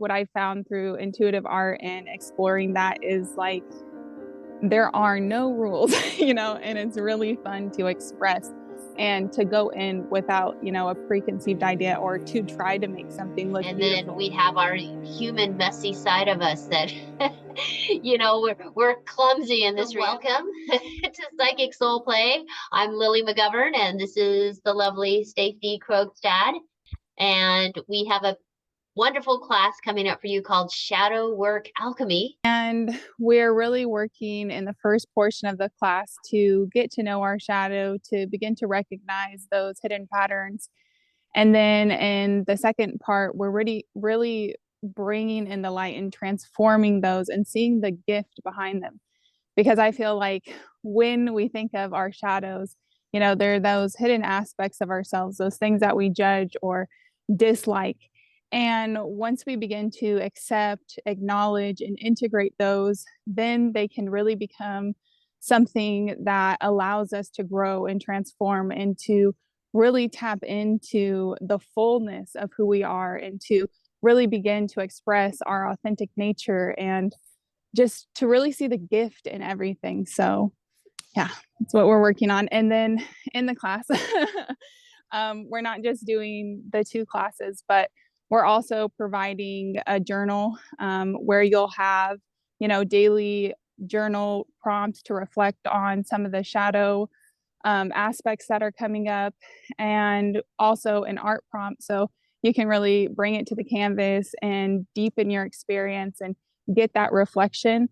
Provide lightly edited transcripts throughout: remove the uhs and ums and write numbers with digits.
what I found through intuitive art and exploring that is like, there are no rules, and it's really fun to express and to go in without, a preconceived idea or to try to make something look beautiful. Then we have our human messy side of us that, we're clumsy in this. Welcome to Psychic Soul Play. I'm Lily McGovern, and this is the lovely Stacy Krogstad. And we have a wonderful class coming up for you called Shadow Work Alchemy. And we're really working in the first portion of the class to get to know our shadow, to begin to recognize those hidden patterns. And then in the second part, we're really bringing in the light and transforming those and seeing the gift behind them. Because I feel like when we think of our shadows, there are those hidden aspects of ourselves, those things that we judge or dislike. And once we begin to accept, acknowledge, and integrate those, then they can really become something that allows us to grow and transform and to really tap into the fullness of who we are and to really begin to express our authentic nature and just to really see the gift in everything. So yeah, that's what we're working on. And then in the class, we're not just doing the 2 classes, but we're also providing a journal where you'll have, daily journal prompts to reflect on some of the shadow aspects that are coming up, and also an art prompt. So you can really bring it to the canvas and deepen your experience and get that reflection.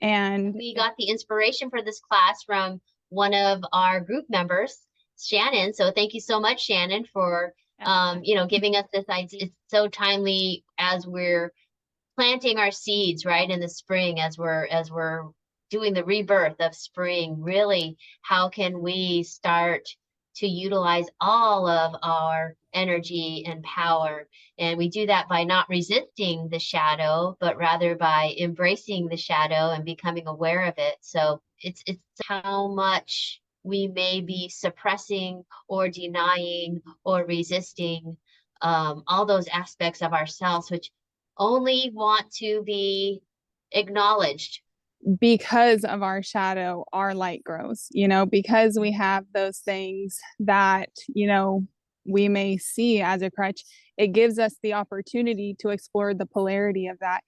And we got the inspiration for this class from one of our group members, Shannon. So thank you so much, Shannon, for giving us this idea. It's so timely as we're planting our seeds right in the spring, as we're doing the rebirth of spring. Really, how can we start to utilize all of our energy and power? And we do that by not resisting the shadow, but rather by embracing the shadow and becoming aware of it. So it's how much we may be suppressing or denying or resisting all those aspects of ourselves, which only want to be acknowledged. Because of our shadow, our light grows, because we have those things that, we may see as a crutch. It gives us the opportunity to explore the polarity of that.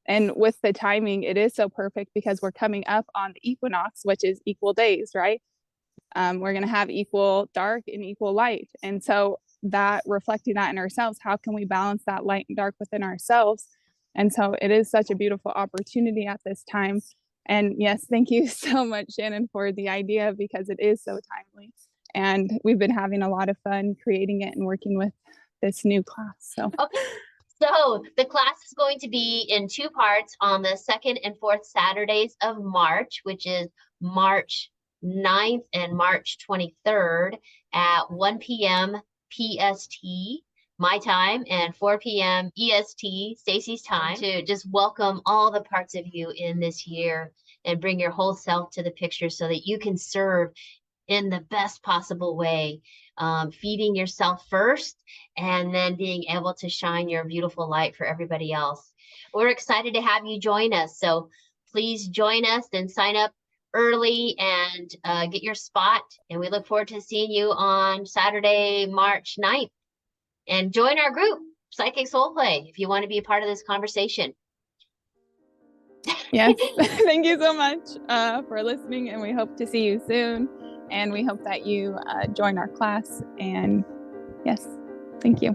And with the timing, it is so perfect because we're coming up on the equinox, which is equal days, right? We're going to have equal dark and equal light. And so that reflecting that in ourselves, how can we balance that light and dark within ourselves? And so it is such a beautiful opportunity at this time. And yes, thank you so much, Shannon, for the idea, because it is so timely. And we've been having a lot of fun creating it and working with this new class. So the class is going to be in 2 parts on the 2nd and 4th Saturdays of March, which is March 9th and March 23rd at 1 p.m. PST, my time, and 4 p.m. EST, Stacy's time, to just welcome all the parts of you in this year and bring your whole self to the picture so that you can serve in the best possible way, feeding yourself first and then being able to shine your beautiful light for everybody else. We're excited to have you join us. So please join us and sign up early and get your spot. And we look forward to seeing you on Saturday, March 9th. And join our group, Psychic Soul Play, if you want to be a part of this conversation. Yes, thank you so much for listening, and we hope to see you soon. And we hope that you join our class. And yes, thank you.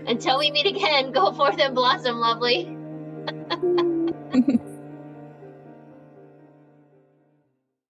Until we meet again, go forth and blossom, lovely.